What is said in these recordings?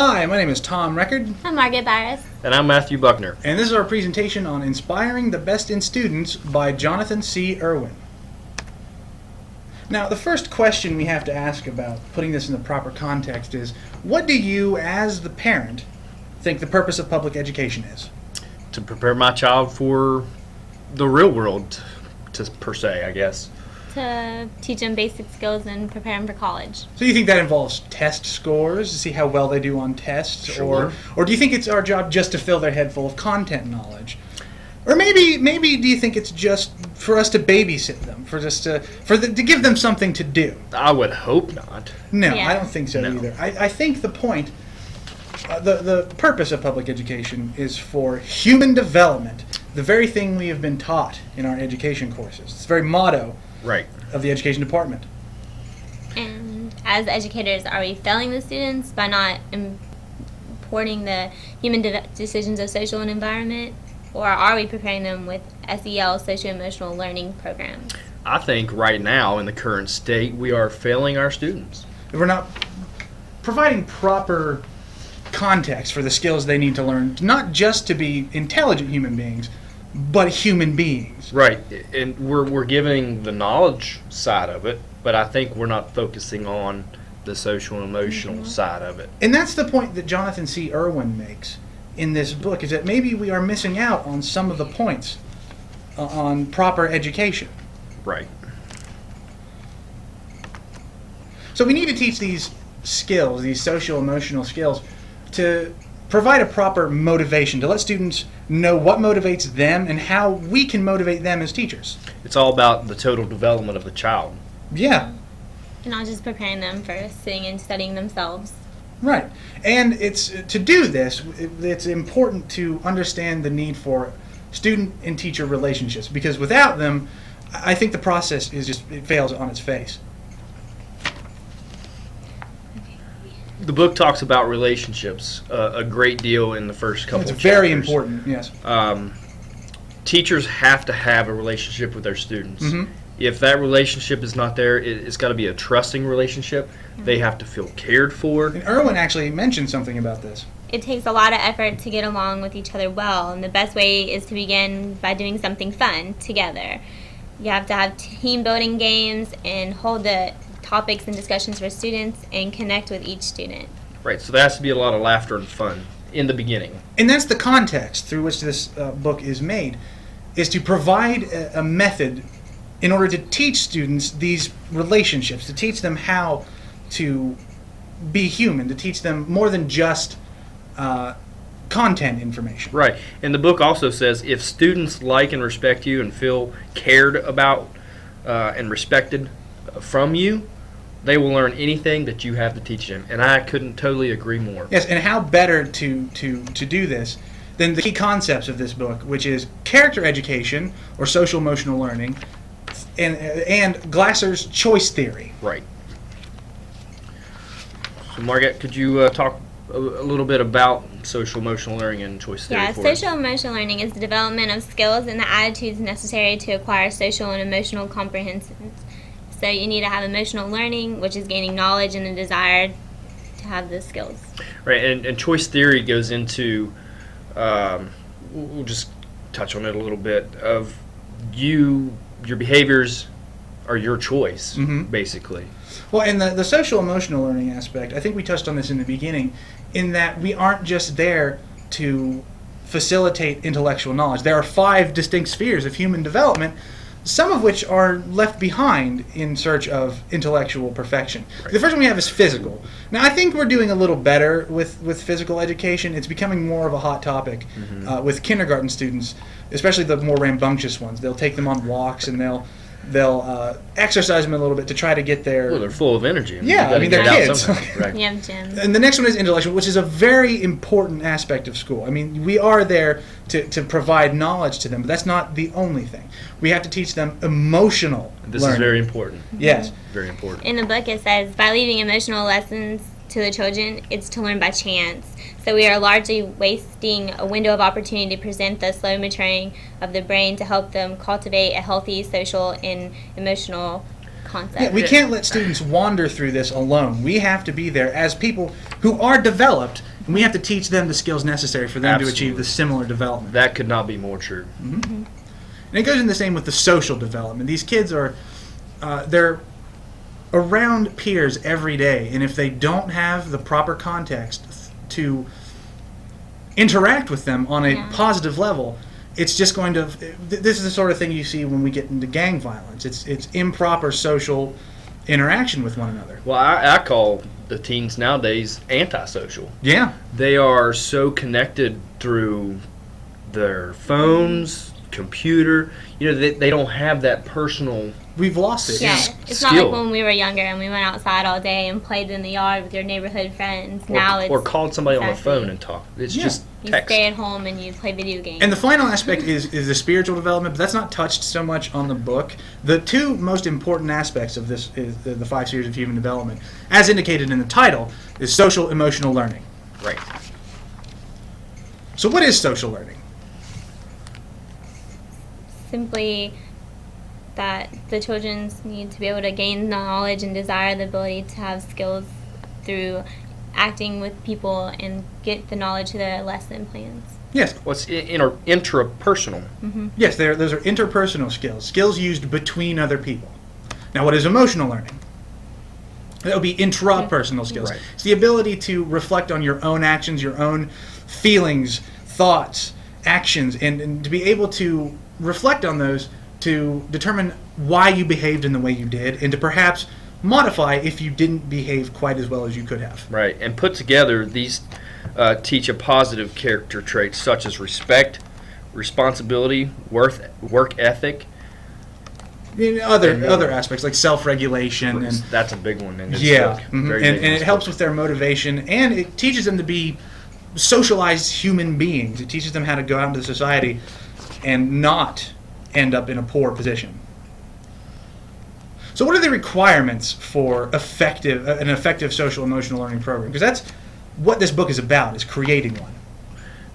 Hi, my name is Tom Record, I'm Margaret Barris. And I'm Matthew Buckner. and this is our presentation on Inspiring the Best in Students by Jonathan C. Irwin. Now, the first question we have to ask about putting this in the proper context is, what do you, as the parent, think the purpose of public education is? To prepare my child for the real world, per se, I guess. To teach them basic skills and prepare them for college. So you think that involves test scores to see how well they do on tests? Sure. Or do you think it's our job just to fill their head full of content knowledge? Or maybe do you think it's just for us to babysit them, to give them something to do? I would hope not. No, Yeah. I don't think so No. either. I think the point, the purpose of public education is for human development, the very thing we have been taught in our education courses. It's the very motto Right. of the education department. And as educators, are we failing the students by not importing the human decisions of social and environment? Or are we preparing them with SEL, socio-emotional learning programs? I think right now, in the current state, we are failing our students. If we're not providing proper context for the skills they need to learn, not just to be intelligent human beings, but human beings. Right. And we're giving the knowledge side of it, but I think we're not focusing on the social and emotional side of it. And that's the point that Jonathan C. Irwin makes in this book, is that maybe we are missing out on some of the points on proper education. Right. So we need to teach these skills, these social emotional skills, to provide a proper motivation, to let students know what motivates them and how we can motivate them as teachers. It's all about the total development of the child. Yeah, And not just preparing them for sitting and studying themselves. right. And it's to do this, it's important to understand the need for student and teacher relationships, because without them, I think the process it fails on its face. The book talks about relationships a great deal in the first couple It's of very chapters. important, yes. Teachers have to have a relationship with their students. Mhm. If that relationship is not there, it's got to be a trusting relationship. They have to feel cared for. And Irwin actually mentioned something about this. It takes a lot of effort to get along with each other well, and the best way is to begin by doing something fun together. You have to have team building games and hold the topics and discussions for students and connect with each student. Right, so there has to be a lot of laughter and fun in the beginning. And that's the context through which this book is made, is to provide a method in order to teach students these relationships, to teach them how to be human, to teach them more than just content information. Right, and the book also says if students like and respect you and feel cared about and respected from you, they will learn anything that you have to teach them. And I couldn't totally agree more. Yes, and how better to do this than the key concepts of this book, which is character education, or social emotional learning, and Glasser's choice theory. Right. So, Margaret, could you talk a little bit about social emotional learning and choice theory Yeah, for us? social emotional learning is the development of skills and the attitudes necessary to acquire social and emotional comprehension. So you need to have emotional learning, which is gaining knowledge and a desire to have those skills. Right, and choice theory goes into, we'll just touch on it a little bit, of your behaviors are your choice, Mhm. basically. Well, and the social emotional learning aspect, I think we touched on this in the beginning, in that we aren't just there to facilitate intellectual knowledge. There are 5 distinct spheres of human development, some of which are left behind in search of intellectual perfection. Right. The first one we have is physical. Now, I think we're doing a little better with physical education. It's becoming more of a hot topic with kindergarten students, especially the more rambunctious ones. They'll take them on walks and they'll exercise them a little bit to try to get their... Well, they're full of energy. Yeah, you gotta they're get it out kids. somehow. Right. You have gyms. And the next one is intellectual, which is a very important aspect of school. I mean, we are there to provide knowledge to them, but that's not the only thing. We have to teach them emotional This learning. is very important. Yes. Very important. In the book, it says, by leaving emotional lessons to the children, it's to learn by chance. So we are largely wasting a window of opportunity to present the slow maturing of the brain to help them cultivate a healthy social and emotional concept. Yeah, we can't let students wander through this alone. We have to be there as people who are developed, and we have to teach them the skills necessary for them to achieve Absolutely. the similar development. That could not be more true. And it goes in the same with the social development. These kids are, they're around peers every day, and if they don't have the proper context to interact with them on a Yeah. positive level, it's just going to. This is the sort of thing you see when we get into gang violence. It's improper social interaction with one another. Well, I call the teens nowadays antisocial. Yeah. They are so connected through their phones, computer. You know, they don't have that personal. We've lost it. Yeah, s- it's not skill. like when we were younger and we went outside all day and played in the yard with your neighborhood friends. Now it's Or called somebody on the Exactly. phone and talk. It's Yeah. just you text. stay at home and you play video games. And the final aspect is the spiritual development, but that's not touched so much on the book. The two most important aspects of this is the 5 Spheres of Human Development, as indicated in the title, is social emotional learning. Right. So what is social learning? Simply that the children need to be able to gain knowledge and desire the ability to have skills through acting with people and get the knowledge to their lesson plans. Yes, What's intrapersonal? yes, those are interpersonal skills used between other people. Now, what is emotional learning? That would be intrapersonal skills. Right. It's the ability to reflect on your own actions, your own feelings, thoughts, actions, and to be able to reflect on those to determine why you behaved in the way you did, and to perhaps modify if you didn't behave quite as well as you could have. Right. And put together, these teach a positive character traits such as respect, responsibility, work ethic. In other aspects like self-regulation and That's a big one in this yeah, book. mhm. Very big and in it this helps book. with their motivation, and it teaches them to be socialized human beings. It teaches them how to go out into society and not end up in a poor position. So, what are the requirements for an effective social emotional learning program? Because that's what this book is about: is creating one.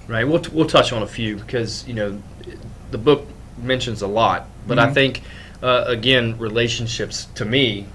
Right. We'll touch on a few because the book mentions a lot, but I Mhm. think again relationships to me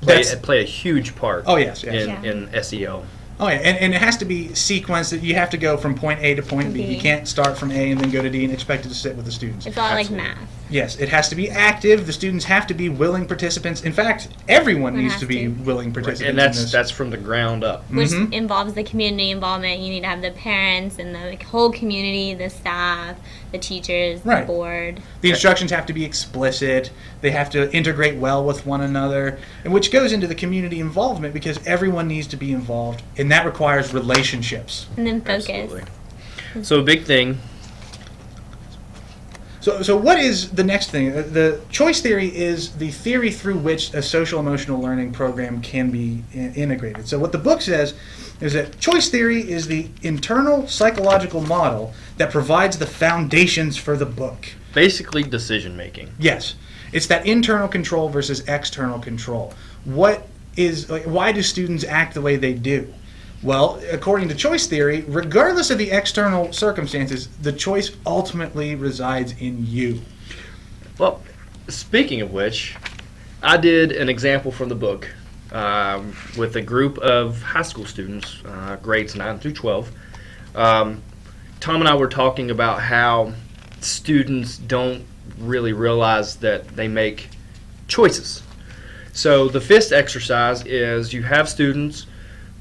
That's- play a huge part. Oh yes, yes. Yeah. in SEL. Oh yeah, and it has to be sequenced. That you have to go from point A to point B. You B. can't start from A and then go to D and expect it to sit with the students. It's all Absolutely. like math. Yes, it has to be active. The students have to be willing participants. In fact, everyone One needs has to be to. willing participants. And in that's this. that's from the ground up. Which Mhm. involves the community involvement. You need to have the parents and the whole community, the staff, the teachers, Right. the board. The instructions have to be explicit. They have to integrate well with one another, and which goes into the community involvement because everyone needs to be involved, and that requires relationships. And then focus. Absolutely. So a big thing. So what is the next thing? The choice theory is the theory through which a social emotional learning program can be integrated. So what the book says is that choice theory is the internal psychological model that provides the foundations for the book. Basically, decision making. Yes, it's that internal control versus external control. What is why do students act the way they do? Well, according to choice theory, regardless of the external circumstances, the choice ultimately resides in you. Well, speaking of which, I did an example from the book with a group of high school students, grades 9 through 12. Tom and I were talking about how students don't really realize that they make choices. So the fist exercise is you have students,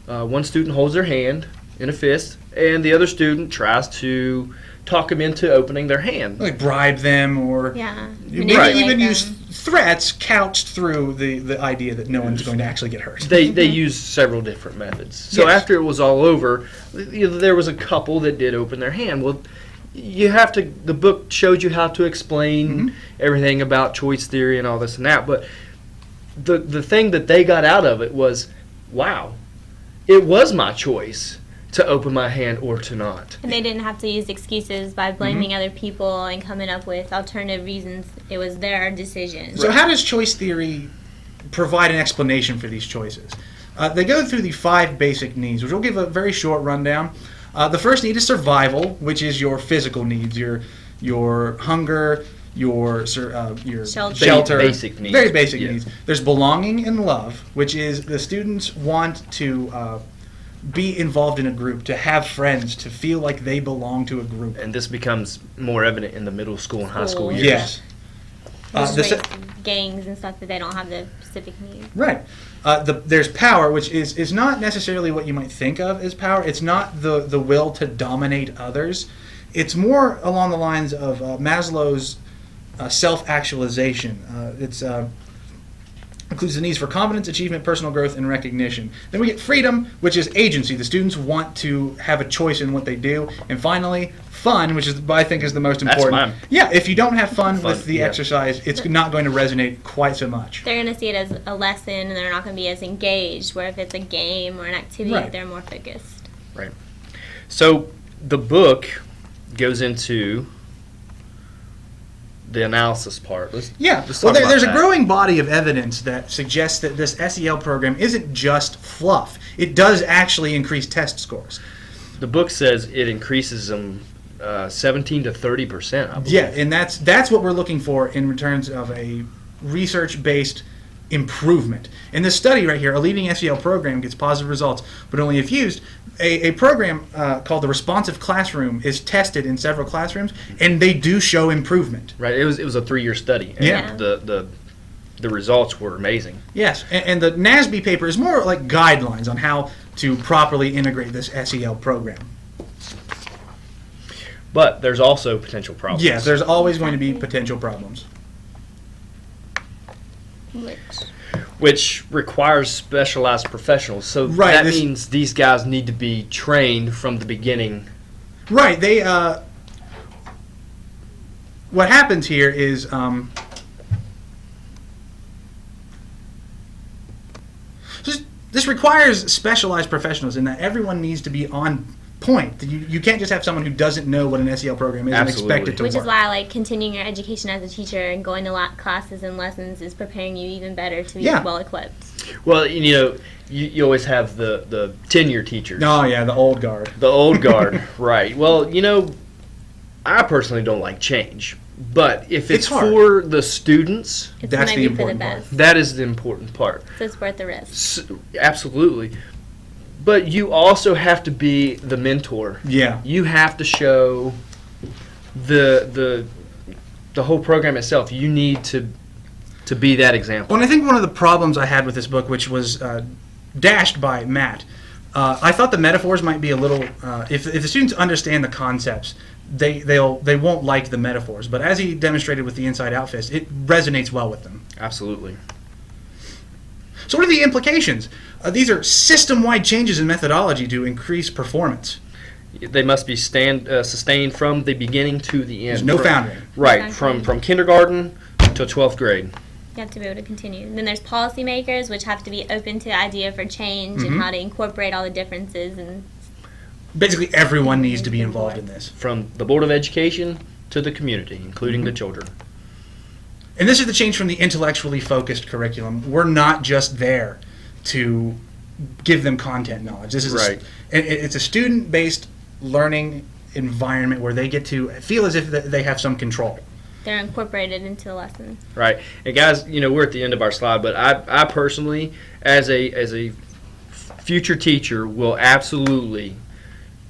one student holds their hand in a fist, and the other student tries to talk them into opening their hand. Like bribe them or Yeah. maybe manipulate even them. use threats couched through the idea that no one's going to actually get hurt. They used several different methods. So Yes. after it was all over, there was a couple that did open their hand. Well, you have to. The book showed you how to explain Mhm. everything about choice theory and all this and that. But the thing that they got out of it was, wow, it was my choice to open my hand or to not. And they didn't have to use excuses by blaming other people and coming up with alternative reasons. It was their decision. So how does choice theory provide an explanation for these choices? They go through the 5 basic needs, which we'll give a very short rundown. The first need is survival, which is your physical needs, your hunger, your Shelter. shelter, Basic needs. very basic Yeah. needs. There's belonging and love, which is the students want to be involved in a group, to have friends, to feel like they belong to a group. And this becomes more evident in the middle school and high school School. years. Yes. Just the se- raise gangs and stuff that they don't have the specific needs. Right. There's power, which is not necessarily what you might think of as power. It's not the will to dominate others. It's more along the lines of Maslow's self-actualization. It's includes the needs for confidence, achievement, personal growth, and recognition. Then we get freedom, which is agency. The students want to have a choice in what they do. And finally, fun, which is I think is the most That's important. mine. Yeah, if you don't have fun Fun, with the yeah. exercise, it's not going to resonate quite so much. They're going to see it as a lesson, and they're not going to be as engaged, where if it's a game or an activity, Right. they're more focused. Right. So the book goes into the analysis part. Let's Yeah, talk well, about there's a that. growing body of evidence that suggests that this SEL program isn't just fluff. It does actually increase test scores. The book says it increases them 17 to 30%. I believe. Yeah, and that's what we're looking for in terms of a research-based improvement. In this study right here, a leading SEL program gets positive results, but only if used. A program called the Responsive Classroom is tested in several classrooms, and they do show improvement. Right. It was a 3-year study. And Yeah. The results were amazing. Yes, and the NASB paper is more like guidelines on how to properly integrate this SEL program. But there's also potential problems. Yes, there's always going to be potential problems. Which requires specialized professionals. So Right, that this- means these guys need to be trained from the beginning. Right, they, what happens here is, this requires specialized professionals in that everyone needs to be on point. You can't just have someone who doesn't know what an SEL program is Absolutely. and expect it to Which work. is why, like, continuing your education as a teacher and going to classes and lessons is preparing you even better to be Yeah. well equipped. Well, you always have the tenure teachers. Oh yeah, the old guard. The old guard, right. Well, I personally don't like change. But if It's it's hard. for the students, It's That's going the to be for the important part. best. that is the important part. So it's worth the risk. Absolutely. But you also have to be the mentor. Yeah. You have to show the whole program itself. You need to be that example. Well, and I think one of the problems I had with this book, which was dashed by Matt, I thought the metaphors might be a little. If the students understand the concepts, they won't like the metaphors. But as he demonstrated with the Inside Out Fist, it resonates well with them. Absolutely. So what are the implications? These are system-wide changes in methodology to increase performance. They must be sustained from the beginning to the end. There's no foundering. Right, Exactly. from kindergarten to 12th grade. You have to be able to continue. And then there's policymakers, which have to be open to the idea for change Mhm. and how to incorporate all the differences. And Basically, everyone needs to be involved in this. From the Board of Education to the community, including the children. And this is the change from the intellectually focused curriculum. We're not just there to give them content knowledge. This is Right. it's a student-based learning environment where they get to feel as if they have some control. they're incorporated into the lesson. Right. And guys, we're at the end of our slide, but I personally, as a future teacher, will absolutely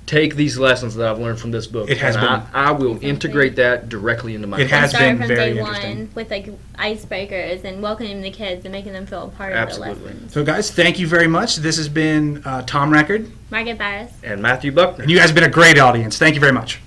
take these lessons that I've learned from this book. It has and been- I will integrate that directly into my It class. has Start been from very day interesting. one with like icebreakers and welcoming the kids and making them feel a part of Absolutely. the lessons. So, guys, thank you very much. This has been Tom Record, Margaret Barris. And Matthew Buckner. and you guys have been a great audience. Thank you very much.